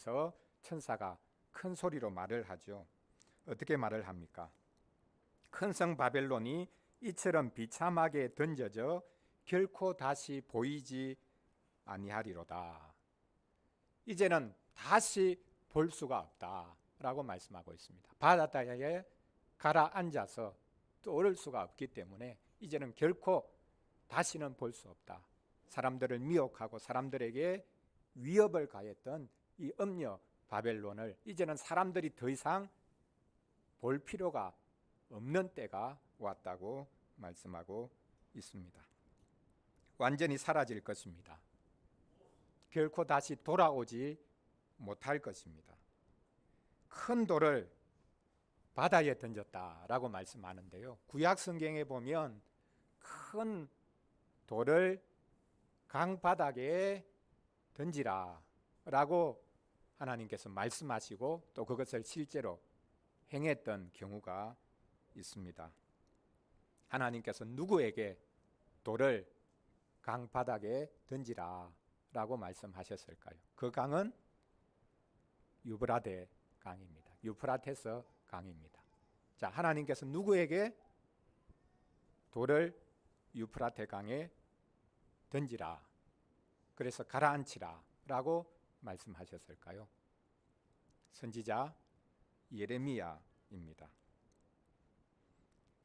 하면서 천사가 큰 소리로 말을 하죠. 어떻게 말을 합니까? 큰 성 바벨론이 이처럼 비참하게 던져져 결코 다시 보이지 아니하리로다. 이제는 다시 볼 수가 없다라고 말씀하고 있습니다. 바다에 가라앉아서 떠오를 수가 없기 때문에 이제는 결코 다시는 볼 수 없다. 사람들을 미혹하고 사람들에게 위협을 가했던 이 음녀 바벨론을 이제는 사람들이 더 이상 볼 필요가 없는 때가 왔다고 말씀하고 있습니다. 완전히 사라질 것입니다. 결코 다시 돌아오지 못할 것입니다. 큰 돌을 바다에 던졌다라고 말씀하는데요. 구약 성경에 보면 큰 돌을 강바닥에 던지라 라고 하나님께서 말씀하시고 또 그것을 실제로 행했던 경우가 있습니다. 하나님께서 누구에게 돌을 강바닥에 던지라 라고 말씀하셨을까요? 그 강은 유브라데 강입니다. 유프라테스 강입니다. 자, 하나님께서 누구에게 돌을 유프라테 강에 던지라, 그래서 가라앉히라 라고 말씀하셨을까요? 선지자 예레미야입니다.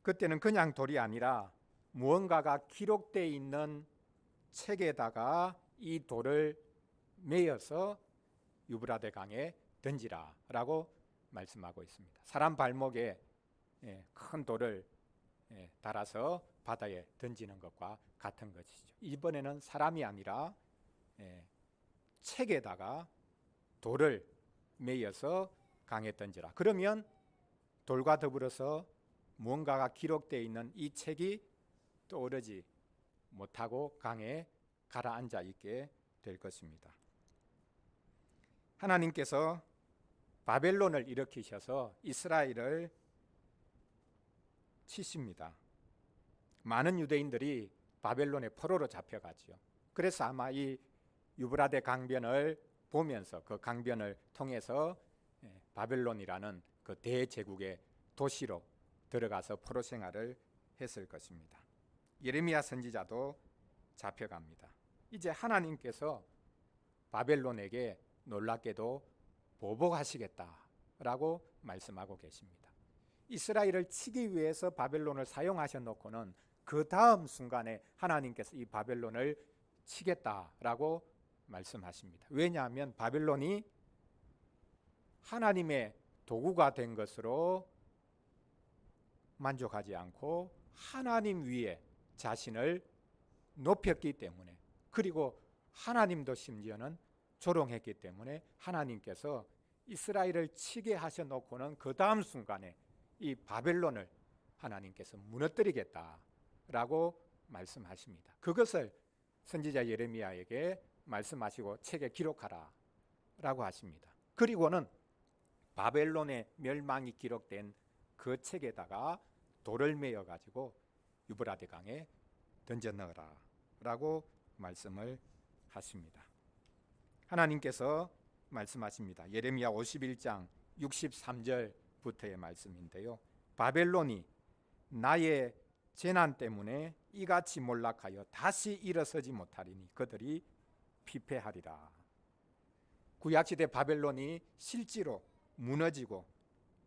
그때는 그냥 돌이 아니라 무언가가 기록되어 있는 책에다가 이 돌을 메어서 유브라데 강에 던지라 라고 말씀하고 있습니다. 사람 발목에 큰 돌을 달아서 바다에 던지는 것과 같은 것이죠. 이번에는 사람이 아니라 책에다가 돌을 메어서 강에 던지라. 그러면 돌과 더불어서 무언가가 기록되어 있는 이 책이 떠오르지 못하고 강에 가라앉아 있게 될 것입니다. 하나님께서 바벨론을 일으키셔서 이스라엘을 치십니다. 많은 유대인들이 바벨론의 포로로 잡혀가죠. 그래서 아마 이 유브라데 강변을 보면서 그 강변을 통해서 바벨론이라는 그 대제국의 도시로 들어가서 포로 생활을 했을 것입니다. 예레미야 선지자도 잡혀갑니다. 이제 하나님께서 바벨론에게 놀랍게도 보복하시겠다라고 말씀하고 계십니다. 이스라엘을 치기 위해서 바벨론을 사용하셔 놓고는 그 다음 순간에 하나님께서 이 바벨론을 치겠다라고 말씀하십니다. 왜냐하면 바벨론이 하나님의 도구가 된 것으로 만족하지 않고 하나님 위에 자신을 높였기 때문에, 그리고 하나님도 심지어는 조롱했기 때문에 하나님께서 이스라엘을 치게 하셔 놓고는 그 다음 순간에 이 바벨론을 하나님께서 무너뜨리겠다라고 말씀하십니다. 그것을 선지자 예레미야에게 말씀하시고 책에 기록하라 라고 하십니다. 그리고는 바벨론의 멸망이 기록된 그 책에다가 돌을 메어 가지고 유브라데 강에 던져 넣으라 라고 말씀을 하십니다. 하나님께서 말씀하십니다. 예레미야 51장 63절부터의 말씀인데요. 바벨론이 나의 재난 때문에 이같이 몰락하여 다시 일어서지 못하리니 그들이 피폐하리라. 구약시대 바벨론이 실제로 무너지고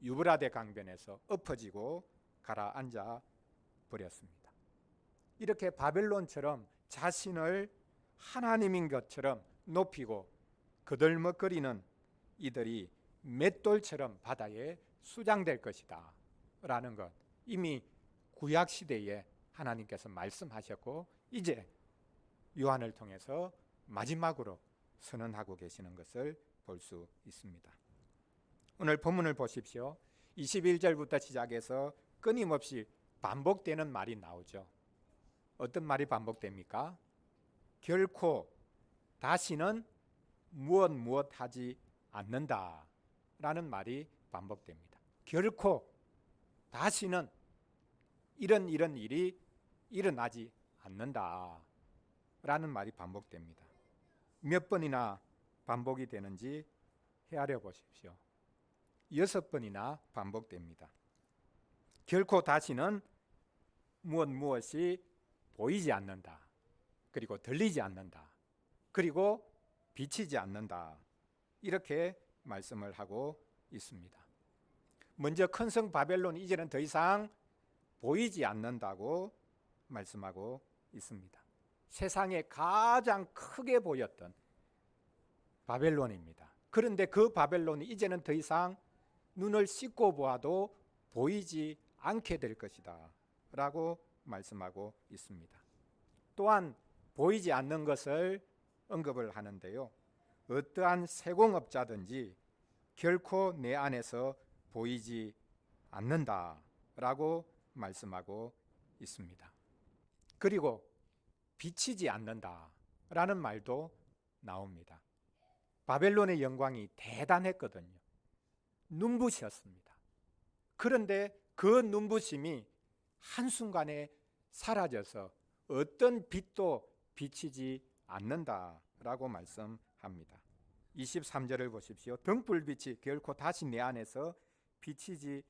유브라데 강변에서 엎어지고 가라앉아 버렸습니다. 이렇게 바벨론처럼 자신을 하나님인 것처럼 높이고 거들먹거리는 이들이 맷돌처럼 바다에 수장될 것이다 라는 것, 이미 구약시대에 하나님께서 말씀하셨고 이제 요한을 통해서 마지막으로 선언하고 계시는 것을 볼 수 있습니다. 오늘 본문을 보십시오. 21절부터 시작해서 끊임없이 반복되는 말이 나오죠. 어떤 말이 반복됩니까? 결코 다시는 무엇 하지 않는다 라는 말이 반복됩니다. 결코 다시는 이런 일이 일어나지 않는다 라는 말이 반복됩니다. 몇 번이나 반복이 되는지 헤아려 보십시오. 6번이나 반복됩니다. 결코 다시는 무엇이 보이지 않는다. 그리고 들리지 않는다. 그리고 비치지 않는다. 이렇게 말씀을 하고 있습니다. 먼저 큰 성 바벨론이 이제는 더 이상 보이지 않는다고 말씀하고 있습니다. 세상에 가장 크게 보였던 바벨론입니다. 그런데 그 바벨론이 이제는 더 이상 눈을 씻고 보아도 보이지 않게 될 것이다 라고 말씀하고 있습니다. 또한 보이지 않는 것을 언급을 하는데요, 어떠한 세공업자든지 결코 내 안에서 보이지 않는다라고 말씀하고 있습니다. 그리고 비치지 않는다라는 말도 나옵니다. 바벨론의 영광이 대단했거든요. 눈부셨습니다. 그런데 그 눈부심이 한순간에 사라져서 어떤 빛도 비치지 않는다라고 말씀합니다. 23절을 보십시오. 등불빛이 결코 다시 내 안에서 비치지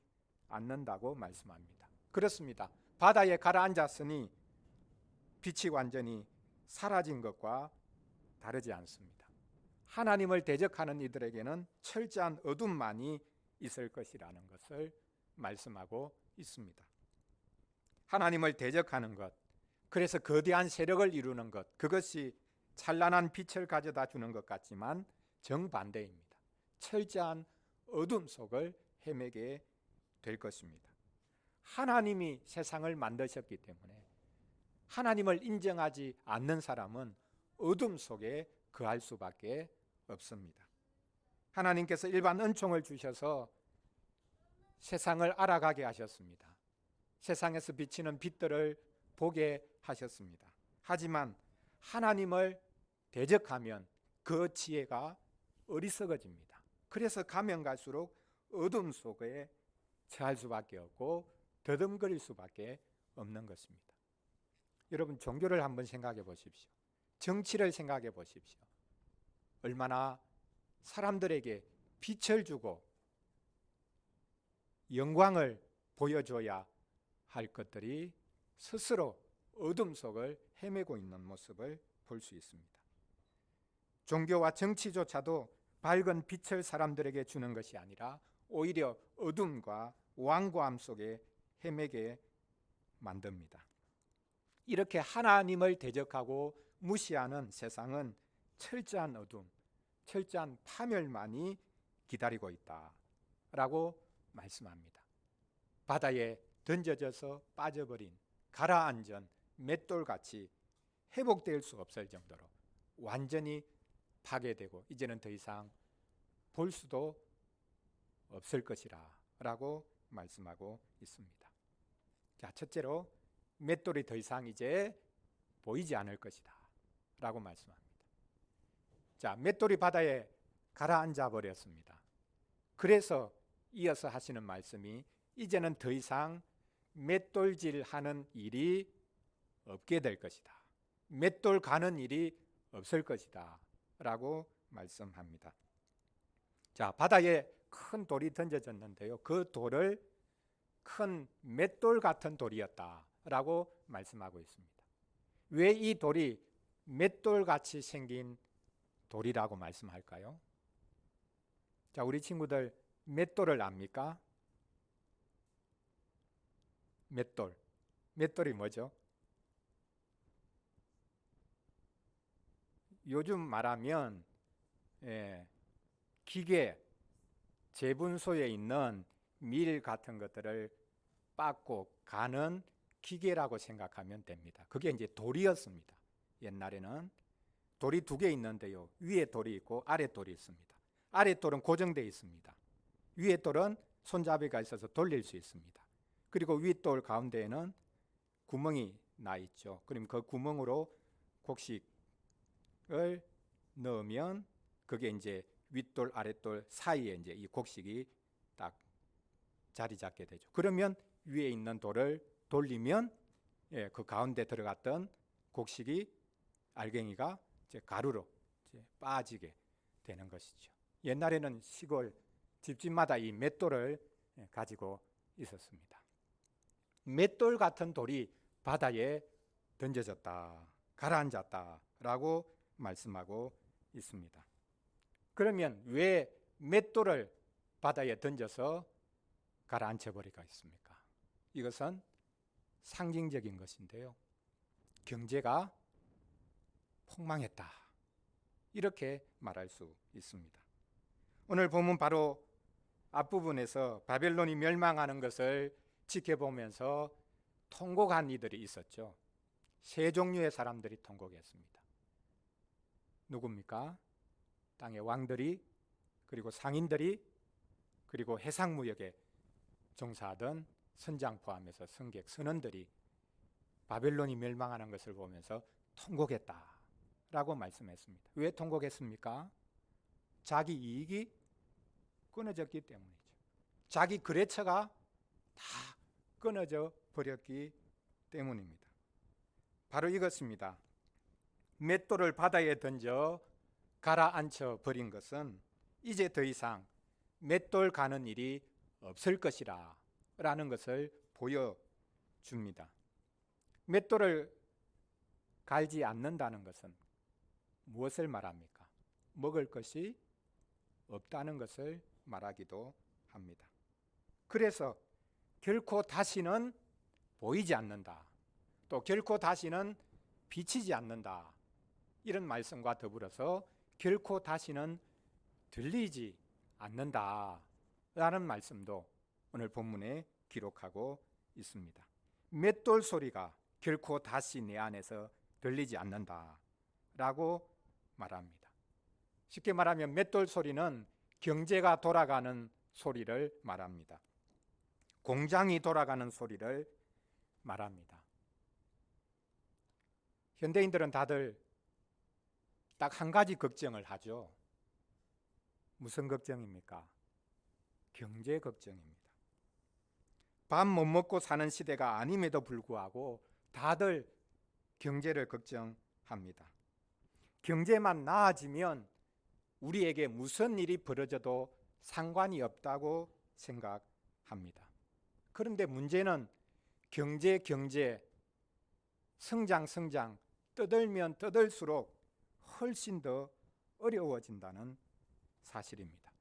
않는다고 말씀합니다. 그렇습니다. 바다에 가라앉았으니 빛이 완전히 사라진 것과 다르지 않습니다. 하나님을 대적하는 이들에게는 철저한 어둠만이 있을 것이라는 것을 말씀하고 있습니다. 하나님을 대적하는 것, 그래서 거대한 세력을 이루는 것, 그것이 찬란한 빛을 가져다 주는 것 같지만 정반대입니다. 철저한 어둠 속을 헤매게 될 것입니다. 하나님이 세상을 만드셨기 때문에 하나님을 인정하지 않는 사람은 어둠 속에 거할 수밖에 없습니다. 하나님께서 일반 은총을 주셔서 세상을 알아가게 하셨습니다. 세상에서 비치는 빛들을 보게 하셨습니다. 하지만 하나님을 대적하면 그 지혜가 어리석어집니다. 그래서 가면 갈수록 어둠 속에 처할 수밖에 없고 더듬거릴 수밖에 없는 것입니다. 여러분, 종교를 한번 생각해 보십시오. 정치를 생각해 보십시오. 얼마나 사람들에게 빛을 주고 영광을 보여줘야 할 것들이 스스로 어둠 속을 헤매고 있는 모습을 볼 수 있습니다. 종교와 정치조차도 밝은 빛을 사람들에게 주는 것이 아니라 오히려 어둠과 완고함 속에 헤매게 만듭니다. 이렇게 하나님을 대적하고 무시하는 세상은 철저한 어둠, 철저한 파멸만이 기다리고 있다라고 말씀합니다. 바다에 던져져서 빠져버린 가라앉은 맷돌같이 회복될 수 없을 정도로 완전히 파괴되고 이제는 더 이상 볼 수도 없을 것이라 라고 말씀하고 있습니다. 자, 첫째로 맷돌이 더 이상 이제 보이지 않을 것이다 라고 말씀합니다. 자, 맷돌이 바다에 가라앉아 버렸습니다. 그래서 이어서 하시는 말씀이 이제는 더 이상 맷돌질하는 일이 없게 될 것이다. 맷돌 가는 일이 없을 것이다 라고 말씀합니다. 자, 바다에 큰 돌이 던져졌는데요, 그 돌을 큰 맷돌 같은 돌이었다라고 말씀하고 있습니다. 왜 이 돌이 맷돌같이 생긴 돌이라고 말씀할까요? 자, 우리 친구들 맷돌을 압니까? 맷돌이 뭐죠? 요즘 말하면 기계, 제분소에 있는 밀 같은 것들을 빻고 가는 기계라고 생각하면 됩니다. 그게 이제 돌이었습니다. 옛날에는 돌이 두 개 있는데요, 위에 돌이 있고 아래 돌이 있습니다. 아래 돌은 고정되어 있습니다. 위에 돌은 손잡이가 있어서 돌릴 수 있습니다. 그리고 윗돌 가운데에는 구멍이 나 있죠. 그럼 그 구멍으로 곡식을 넣으면 그게 이제 윗돌 아랫돌 사이에 이제 이 곡식이 딱 자리 잡게 되죠. 그러면 위에 있는 돌을 돌리면 그 가운데 들어갔던 곡식이 알갱이가 이제 가루로 이제 빠지게 되는 것이죠. 옛날에는 시골 집집마다 이 맷돌을 가지고 있었습니다. 맷돌 같은 돌이 바다에 던져졌다, 가라앉았다라고 말씀하고 있습니다. 그러면 왜 맷돌을 바다에 던져서 가라앉혀 버리가 있습니까? 이것은 상징적인 것인데요. 경제가 폭망했다, 이렇게 말할 수 있습니다. 오늘 본문 바로 앞부분에서 바벨론이 멸망하는 것을 지켜보면서 통곡한 이들이 있었죠. 세 종류의 사람들이 통곡했습니다. 누굽니까? 땅의 왕들이, 그리고 상인들이, 그리고 해상무역에 종사하던 선장 포함해서 승객, 선원들이 바벨론이 멸망하는 것을 보면서 통곡했다라고 말씀했습니다. 왜 통곡했습니까? 자기 이익이 끊어졌기 때문이죠. 자기 거래처가 다 끊어져 버렸기 때문입니다. 바로 이것입니다. 맷돌을 바다에 던져 가라앉혀 버린 것은 이제 더 이상 맷돌 가는 일이 없을 것이라 라는 것을 보여줍니다. 맷돌을 갈지 않는다는 것은 무엇을 말합니까? 먹을 것이 없다는 것을 말하기도 합니다. 그래서 결코 다시는 보이지 않는다, 또 결코 다시는 비치지 않는다, 이런 말씀과 더불어서 결코 다시는 들리지 않는다라는 말씀도 오늘 본문에 기록하고 있습니다. 맷돌 소리가 결코 다시 내 안에서 들리지 않는다라고 말합니다. 쉽게 말하면 맷돌 소리는 경제가 돌아가는 소리를 말합니다. 공장이 돌아가는 소리를 말합니다. 현대인들은 다들 딱 한 가지 걱정을 하죠. 무슨 걱정입니까? 경제 걱정입니다. 밥 못 먹고 사는 시대가 아님에도 불구하고 다들 경제를 걱정합니다. 경제만 나아지면 우리에게 무슨 일이 벌어져도 상관이 없다고 생각합니다. 그런데 문제는 경제 성장 떠들면 떠들수록 훨씬 더 어려워진다는 사실입니다.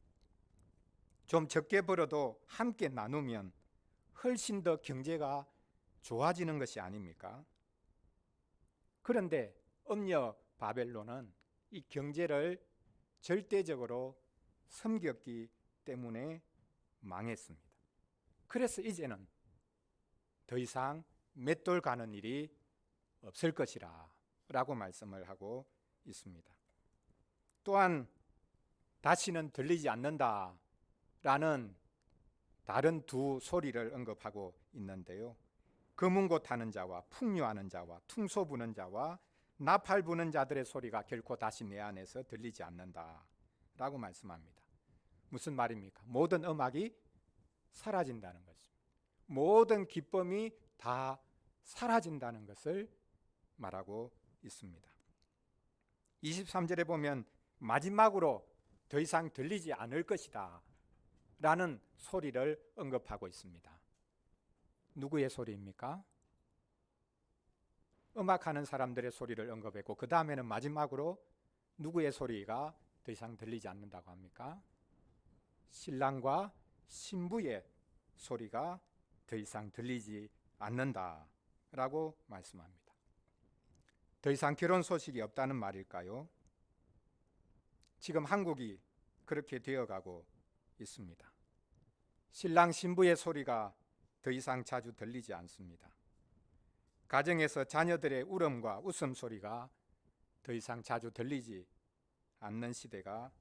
좀 적게 벌어도 함께 나누면 훨씬 더 경제가 좋아지는 것이 아닙니까? 그런데 음녀 바벨론은 이 경제를 절대적으로 섬겼기 때문에 망했습니다. 그래서 이제는 더 이상 맷돌 가는 일이 없을 것이라 라고 말씀을 하고 있습니다. 또한 다시는 들리지 않는다 라는 다른 두 소리를 언급하고 있는데요. 검은고 타는 자와 풍류하는 자와 퉁소 부는 자와 나팔 부는 자들의 소리가 결코 다시 내 안에서 들리지 않는다 라고 말씀합니다. 무슨 말입니까? 모든 음악이 사라진다는 것입니다. 모든 기쁨이 다 사라진다는 것을 말하고 있습니다. 23절에 보면 마지막으로 더 이상 들리지 않을 것이다 라는 소리를 언급하고 있습니다. 누구의 소리입니까? 음악하는 사람들의 소리를 언급했고, 그 다음에는 마지막으로 누구의 소리가 더 이상 들리지 않는다고 합니까? 신랑과 신부의 소리가 더 이상 들리지 않는다라고 말씀합니다. 더 이상 결혼 소식이 없다는 말일까요? 지금 한국이 그렇게 되어가고 있습니다. 신랑 신부의 소리가 더 이상 자주 들리지 않습니다. 가정에서 자녀들의 울음과 웃음소리가 더 이상 자주 들리지 않는 시대가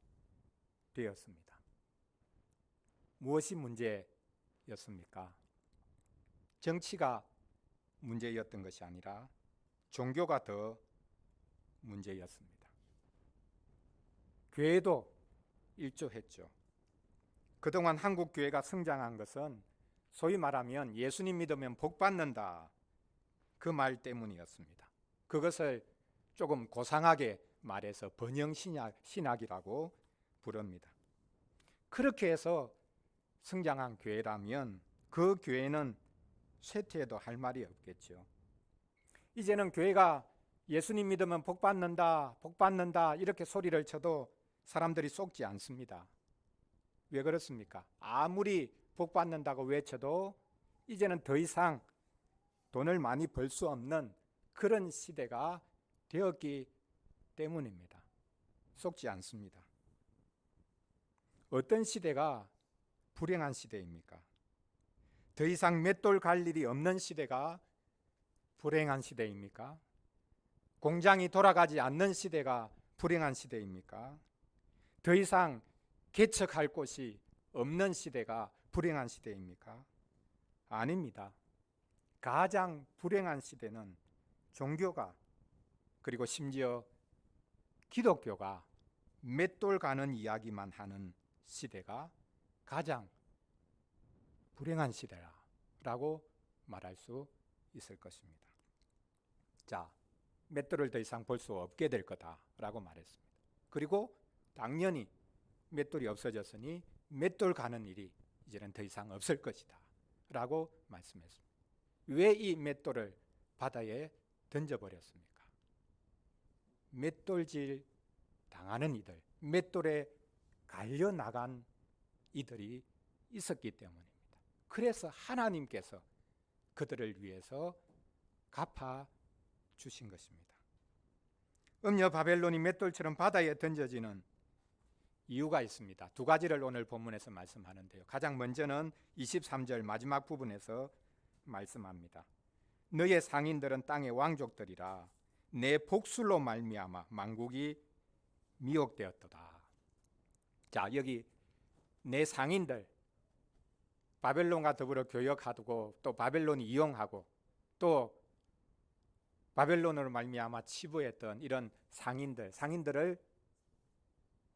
되었습니다. 무엇이 문제였습니까? 정치가 문제였던 것이 아니라 종교가 더 문제였습니다. 교회도 일조했죠. 그동안 한국 교회가 성장한 것은 소위 말하면 예수님 믿으면 복 받는다, 그 말 때문이었습니다. 그것을 조금 고상하게 말해서 번영신학이라고 부릅니다. 그렇게 해서 성장한 교회라면 그 교회는 쇠퇴해도 할 말이 없겠죠. 이제는 교회가 예수님 믿으면 복 받는다, 복 받는다 이렇게 소리를 쳐도 사람들이 속지 않습니다. 왜 그렇습니까? 아무리 복 받는다고 외쳐도 이제는 더 이상 돈을 많이 벌 수 없는 그런 시대가 되었기 때문입니다. 속지 않습니다. 어떤 시대가 불행한 시대입니까? 더 이상 맷돌 갈 일이 없는 시대가 불행한 시대입니까? 공장이 돌아가지 않는 시대가 불행한 시대입니까? 더 이상 개척할 곳이 없는 시대가 불행한 시대입니까? 아닙니다. 가장 불행한 시대는 종교가, 그리고 심지어 기독교가 맷돌 가는 이야기만 하는 시대가 가장 불행한 시대라고 말할 수 있을 것입니다. 자, 맷돌을 더 이상 볼 수 없게 될 거다라고 말했습니다. 그리고 당연히 맷돌이 없어졌으니 맷돌 가는 일이 이제는 더 이상 없을 것이다 라고 말씀했습니다. 왜 이 맷돌을 바다에 던져버렸습니까? 맷돌질 당하는 이들, 맷돌에 갈려나간 이들이 있었기 때문입니다. 그래서 하나님께서 그들을 위해서 갚아 주신 것입니다. 음녀 바벨론이 맷돌처럼 바다에 던져지는 이유가 있습니다. 두 가지를 오늘 본문에서 말씀하는데요. 가장 먼저는 23절 마지막 부분에서 말씀합니다. 너의 상인들은 땅의 왕족들이라 내 복술로 말미암아 만국이 미혹되었도다. 자, 여기 내 상인들, 바벨론과 더불어 교역하고 또 바벨론이 이용하고 또 바벨론으로 말미암아 치부했던 이런 상인들을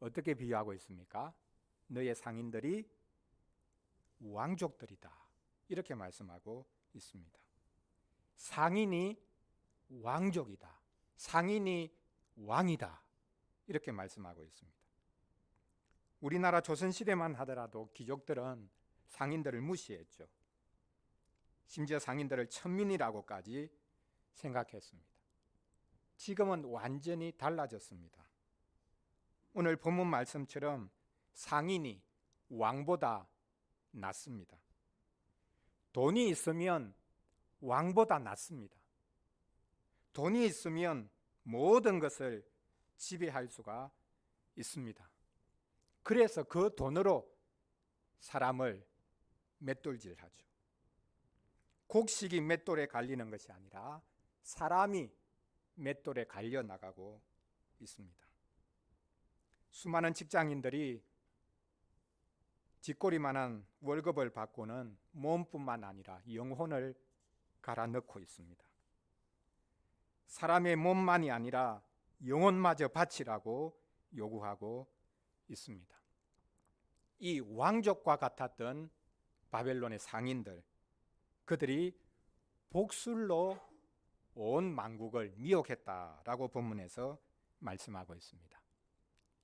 어떻게 비유하고 있습니까? 너의 상인들이 왕족들이다 이렇게 말씀하고 있습니다. 상인이 왕족이다, 상인이 왕이다 이렇게 말씀하고 있습니다. 우리나라 조선시대만 하더라도 귀족들은 상인들을 무시했죠. 심지어 상인들을 천민이라고까지 생각했습니다. 지금은 완전히 달라졌습니다. 오늘 본문 말씀처럼 상인이 왕보다 낫습니다. 돈이 있으면 왕보다 낫습니다. 돈이 있으면 모든 것을 지배할 수가 있습니다. 그래서 그 돈으로 사람을 맷돌질하죠. 곡식이 맷돌에 갈리는 것이 아니라 사람이 맷돌에 갈려 나가고 있습니다. 수많은 직장인들이 쥐꼬리만한 월급을 받고는 몸뿐만 아니라 영혼을 갈아 넣고 있습니다. 사람의 몸만이 아니라 영혼마저 바치라고 요구하고 있습니다. 이 왕족과 같았던 바벨론의 상인들, 그들이 복술로 온 만국을 미혹했다라고 본문에서 말씀하고 있습니다.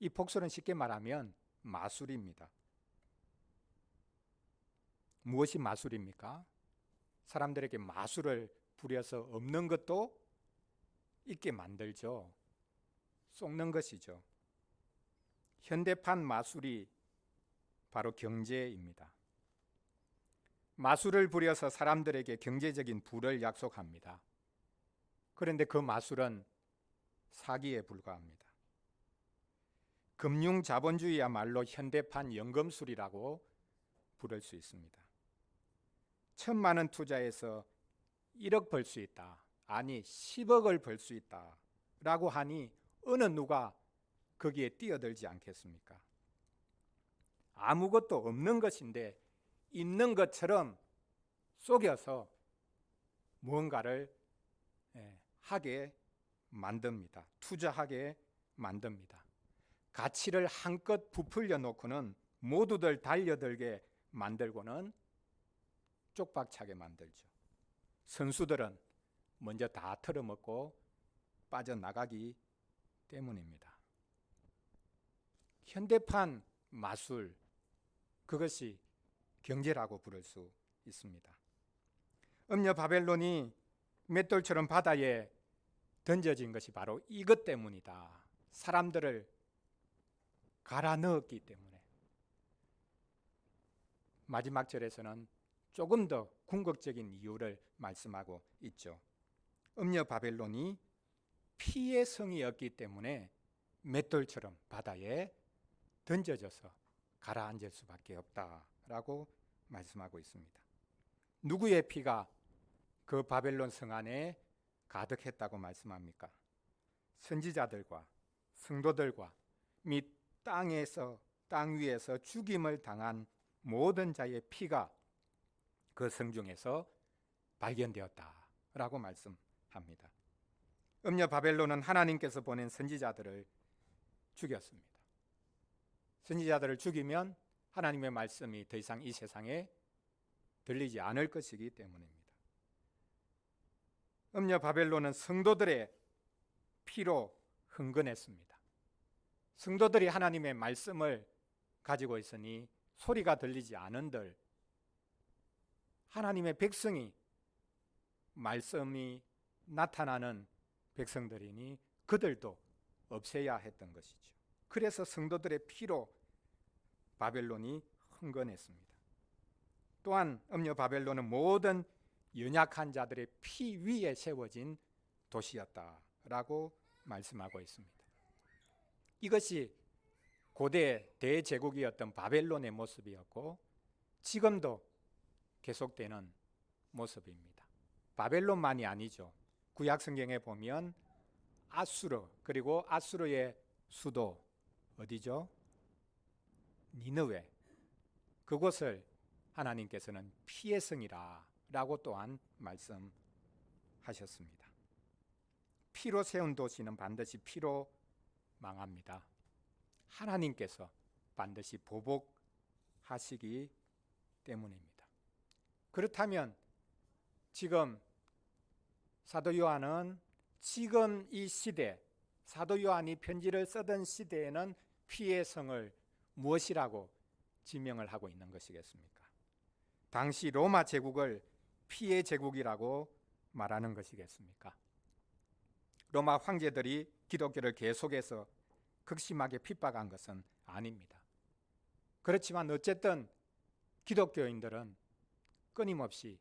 이 복술은 쉽게 말하면 마술입니다. 무엇이 마술입니까? 사람들에게 마술을 부려서 없는 것도 있게 만들죠. 속는 것이죠. 현대판 마술이 바로 경제입니다. 마술을 부려서 사람들에게 경제적인 부를 약속합니다. 그런데 그 마술은 사기에 불과합니다. 금융 자본주의야말로 현대판 연금술이라고 부를 수 있습니다. 1,000만 원 투자해서 1억 벌 수 있다, 아니 10억을 벌 수 있다 라고 하니 어느 누가 거기에 뛰어들지 않겠습니까? 아무것도 없는 것인데 있는 것처럼 속여서 무언가를 하게 만듭니다. 투자하게 만듭니다. 가치를 한껏 부풀려 놓고는 모두들 달려들게 만들고는 쪽박차게 만들죠. 선수들은 먼저 다 털어먹고 빠져나가기 때문입니다. 현대판 마술, 그것이 경제라고 부를 수 있습니다. 음녀 바벨론이 맷돌처럼 바다에 던져진 것이 바로 이것 때문이다. 사람들을 갈아 넣었기 때문에. 마지막 절에서는 조금 더 궁극적인 이유를 말씀하고 있죠. 음녀 바벨론이 피의 성이었기 때문에 맷돌처럼 바다에 던져져서 가라앉을 수밖에 없다라고 말씀하고 있습니다. 누구의 피가 그 바벨론 성 안에 가득했다고 말씀합니까? 선지자들과 성도들과 및 땅 위에서 죽임을 당한 모든 자의 피가 그 성 중에서 발견되었다라고 말씀합니다. 음녀 바벨론은 하나님께서 보낸 선지자들을 죽였습니다. 선지자들을 죽이면 하나님의 말씀이 더 이상 이 세상에 들리지 않을 것이기 때문입니다. 음녀 바벨론은 성도들의 피로 흥건했습니다. 성도들이 하나님의 말씀을 가지고 있으니 소리가 들리지 않은들 하나님의 백성이 말씀이 나타나는 백성들이니 그들도 없애야 했던 것이죠. 그래서 성도들의 피로 바벨론이 흥건했습니다. 또한 음녀 바벨론은 모든 연약한 자들의 피 위에 세워진 도시였다라고 말씀하고 있습니다. 이것이 고대 대제국이었던 바벨론의 모습이었고 지금도 계속되는 모습입니다. 바벨론만이 아니죠. 구약 성경에 보면 아수르, 그리고 아수르의 수도 어디죠? 니느웨. 그곳을 하나님께서는 피의 성이라 라고 또한 말씀하셨습니다. 피로 세운 도시는 반드시 피로 망합니다. 하나님께서 반드시 보복하시기 때문입니다. 그렇다면 지금 사도 요한은 지금 이 시대, 사도 요한이 편지를 쓰던 시대에는 피의 성을 무엇이라고 지명을 하고 있는 것이겠습니까? 당시 로마 제국을 피의 제국이라고 말하는 것이겠습니까? 로마 황제들이 기독교를 계속해서 극심하게 핍박한 것은 아닙니다. 그렇지만 어쨌든 기독교인들은 끊임없이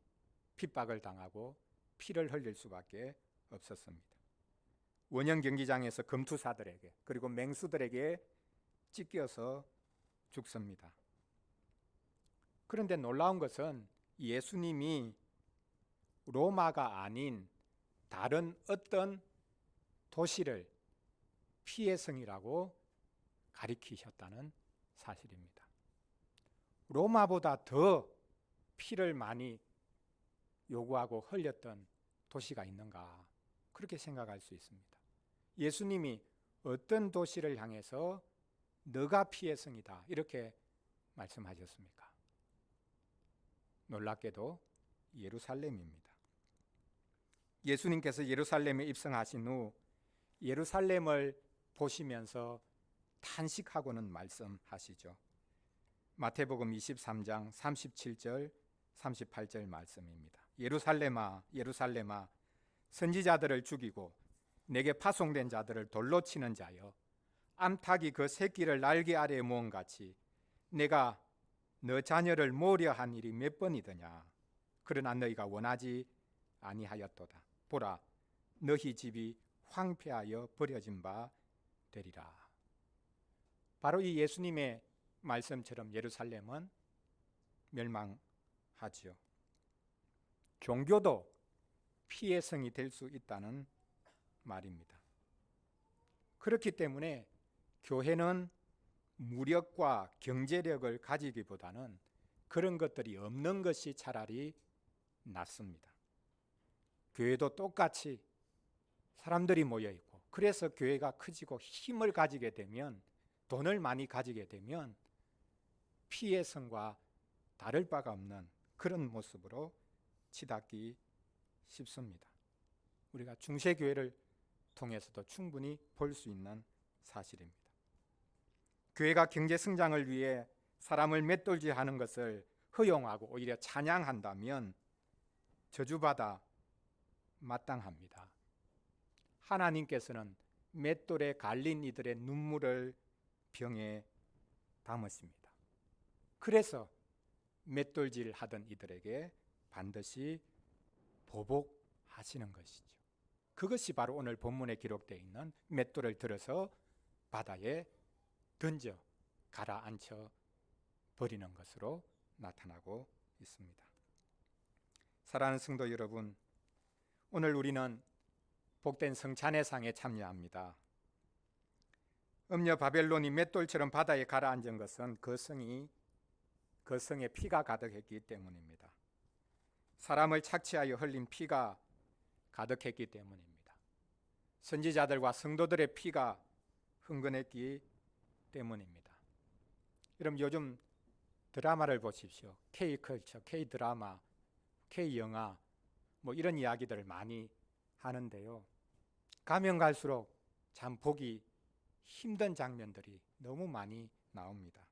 핍박을 당하고 피를 흘릴 수밖에 없었습니다. 원형 경기장에서 검투사들에게 그리고 맹수들에게 찢겨서 죽습니다. 그런데 놀라운 것은 예수님이 로마가 아닌 다른 어떤 도시를 피의 성이라고 가리키셨다는 사실입니다. 로마보다 더 피를 많이 요구하고 흘렸던 도시가 있는가, 그렇게 생각할 수 있습니다. 예수님이 어떤 도시를 향해서 너가 피의 성이다 이렇게 말씀하셨습니까? 놀랍게도 예루살렘입니다. 예수님께서 예루살렘에 입성하신 후 예루살렘을 보시면서 탄식하고는 말씀하시죠. 마태복음 23장 37절 38절 말씀입니다. 예루살렘아 예루살렘아 선지자들을 죽이고 내게 파송된 자들을 돌로 치는 자여, 암탉이 그 새끼를 날개 아래에 모은 같이 내가 너 자녀를 모으려 한 일이 몇 번이더냐. 그러나 너희가 원하지 아니하였도다. 보라, 너희 집이 황폐하여 버려진 바 되리라. 바로 이 예수님의 말씀처럼 예루살렘은 멸망하지요. 종교도 피의 성이 될 수 있다는 말입니다. 그렇기 때문에 교회는 무력과 경제력을 가지기보다는 그런 것들이 없는 것이 차라리 낫습니다. 교회도 똑같이 사람들이 모여 있고, 그래서 교회가 커지고 힘을 가지게 되면, 돈을 많이 가지게 되면 피의 성과 다를 바가 없는 그런 모습으로 치닫기 쉽습니다. 우리가 중세교회를 통해서도 충분히 볼 수 있는 사실입니다. 교회가 경제 성장을 위해 사람을 맷돌질하는 것을 허용하고 오히려 찬양한다면 저주받아 마땅합니다. 하나님께서는 맷돌에 갈린 이들의 눈물을 병에 담으십니다. 그래서 맷돌질 하던 이들에게 반드시 보복하시는 것이죠. 그것이 바로 오늘 본문에 기록되어 있는 맷돌을 들어서 바다에 던져 가라앉혀 버리는 것으로 나타나고 있습니다. 사랑하는 성도 여러분, 오늘 우리는 복된 성찬회상에 참여합니다. 음녀 바벨론이 맷돌처럼 바다에 가라앉은 것은 그 성에 피가 가득했기 때문입니다. 사람을 착취하여 흘린 피가 가득했기 때문입니다. 선지자들과 성도들의 피가 흥건했기 때문입니다. 여러분, 요즘 드라마를 보십시오. K컬처, K드라마, K영화 이런 이야기들을 많이 하는데요. 가면 갈수록 참 보기 힘든 장면들이 너무 많이 나옵니다.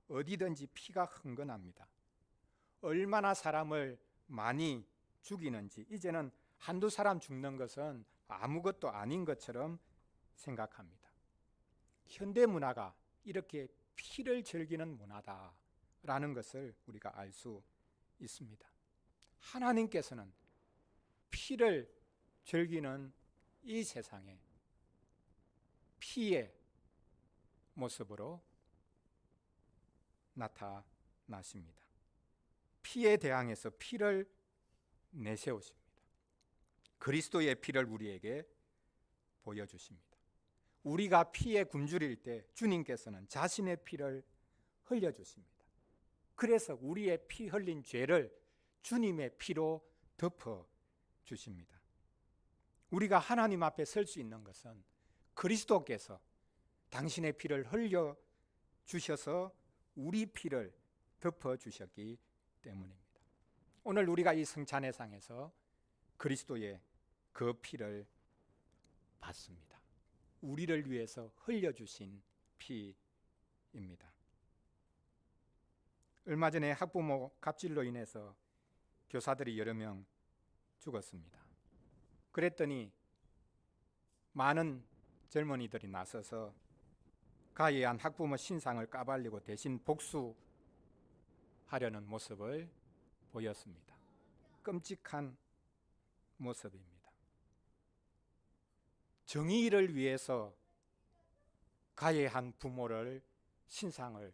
어디든지 피가 흥건합니다. 얼마나 사람을 많이 죽이는지 이제는 한두 사람 죽는 것은 아무것도 아닌 것처럼 생각합니다. 현대 문화가 이렇게 피를 즐기는 문화다라는 것을 우리가 알 수 있습니다. 하나님께서는 피를 즐기는 이 세상에 피의 모습으로 나타나십니다. 피에 대항해서 피를 내세우십니다. 그리스도의 피를 우리에게 보여주십니다. 우리가 피에 굶주릴 때 주님께서는 자신의 피를 흘려주십니다. 그래서 우리의 피 흘린 죄를 주님의 피로 덮어주십니다. 우리가 하나님 앞에 설 수 있는 것은 그리스도께서 당신의 피를 흘려주셔서 우리 피를 덮어주셨기 때문입니다. 오늘 우리가 이 성찬회상에서 그리스도의 그 피를 받습니다. 우리를 위해서 흘려주신 피입니다. 얼마 전에 학부모 갑질로 인해서 교사들이 여러 명 죽었습니다. 그랬더니 많은 젊은이들이 나서서 가해한 학부모 신상을 까발리고 대신 복수하려는 모습을 보였습니다. 끔찍한 모습입니다. 정의를 위해서 가해한 부모를 신상을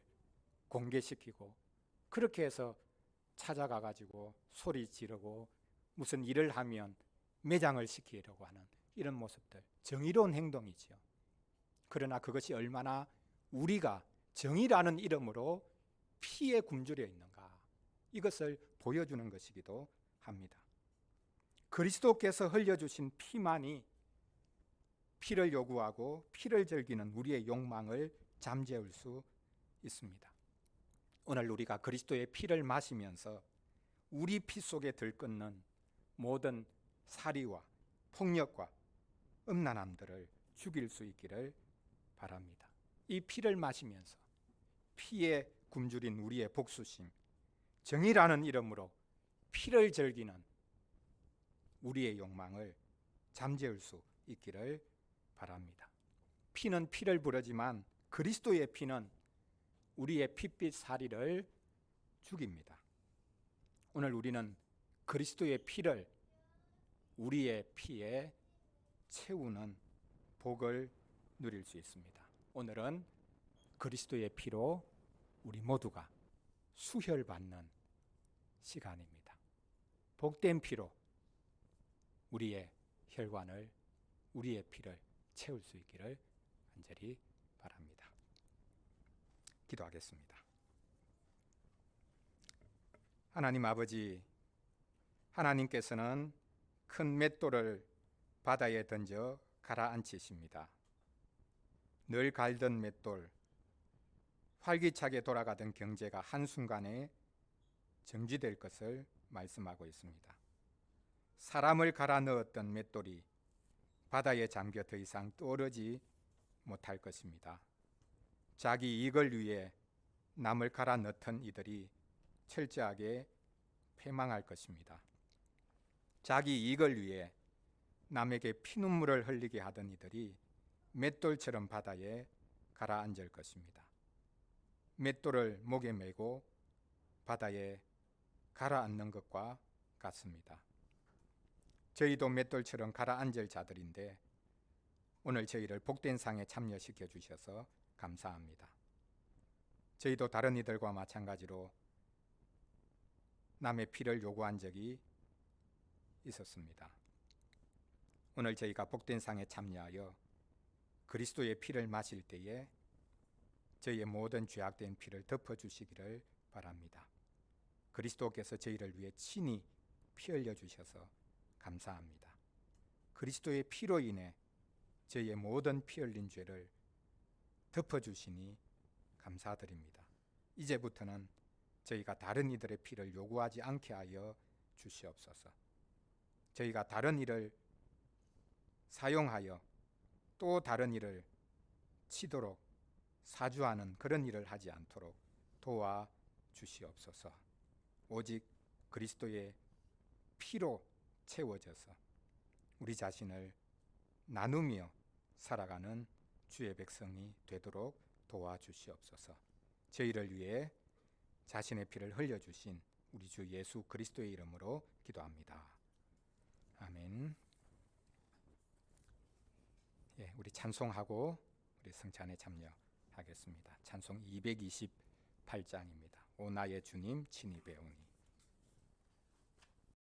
공개시키고 그렇게 해서 찾아가 가지고 소리 지르고 무슨 일을 하면 매장을 시키려고 하는 이런 모습들, 정의로운 행동이지요. 그러나 그것이 얼마나 우리가 정의라는 이름으로 피에 굶주려 있는가, 이것을 보여주는 것이기도 합니다. 그리스도께서 흘려주신 피만이 피를 요구하고 피를 즐기는 우리의 욕망을 잠재울 수 있습니다. 오늘 우리가 그리스도의 피를 마시면서 우리 피 속에 들끓는 모든 살이와 폭력과 음란함들을 죽일 수 있기를 바랍니다. 이 피를 마시면서 피에 굶주린 우리의 복수심, 정의라는 이름으로 피를 즐기는 우리의 욕망을 잠재울 수 있기를 바랍니다. 피는 피를 부르지만 그리스도의 피는 우리의 핏빛 살이를 죽입니다. 오늘 우리는 그리스도의 피를 우리의 피에 채우는 복을 누릴 수 있습니다. 오늘은 그리스도의 피로 우리 모두가 수혈받는 시간입니다. 복된 피로 우리의 혈관을, 우리의 피를 채울 수 있기를 간절히 바랍니다. 기도하겠습니다. 하나님 아버지, 하나님께서는 큰 맷돌을 바다에 던져 가라앉히십니다. 늘 갈던 맷돌, 활기차게 돌아가던 경제가 한순간에 정지될 것을 말씀하고 있습니다. 사람을 갈아 넣었던 맷돌이 바다에 잠겨 더 이상 떠오르지 못할 것입니다. 자기 이익을 위해 남을 갈아 넣던 이들이 철저하게 패망할 것입니다. 자기 이익을 위해 남에게 피눈물을 흘리게 하던 이들이 맷돌처럼 바다에 가라앉을 것입니다. 맷돌을 목에 메고 바다에 가라앉는 것과 같습니다. 저희도 맷돌처럼 가라앉을 자들인데 오늘 저희를 복된 상에 참여시켜 주셔서 감사합니다. 저희도 다른 이들과 마찬가지로 남의 피를 요구한 적이 있었습니다. 오늘 저희가 복된 상에 참여하여 그리스도의 피를 마실 때에 저희의 모든 죄악된 피를 덮어주시기를 바랍니다. 그리스도께서 저희를 위해 친히 피 흘려 주셔서 감사합니다. 그리스도의 피로 인해 저희의 모든 피 흘린 죄를 덮어주시니 감사드립니다. 이제부터는 저희가 다른 이들의 피를 요구하지 않게 하여 주시옵소서. 저희가 다른 이를 사용하여 또 다른 이를 치도록 사주하는 그런 일을 하지 않도록 도와 주시옵소서. 오직 그리스도의 피로 채워져서 우리 자신을 나누며 살아가는 주의 백성이 되도록 도와주시옵소서. 저희를 위해 자신의 피를 흘려주신 우리 주 예수 그리스도의 이름으로 기도합니다. 아멘. 예, 우리 찬송하고 우리 성찬에 참여하겠습니다. 찬송 228장입니다. 오 나의 주님 친히 배우니.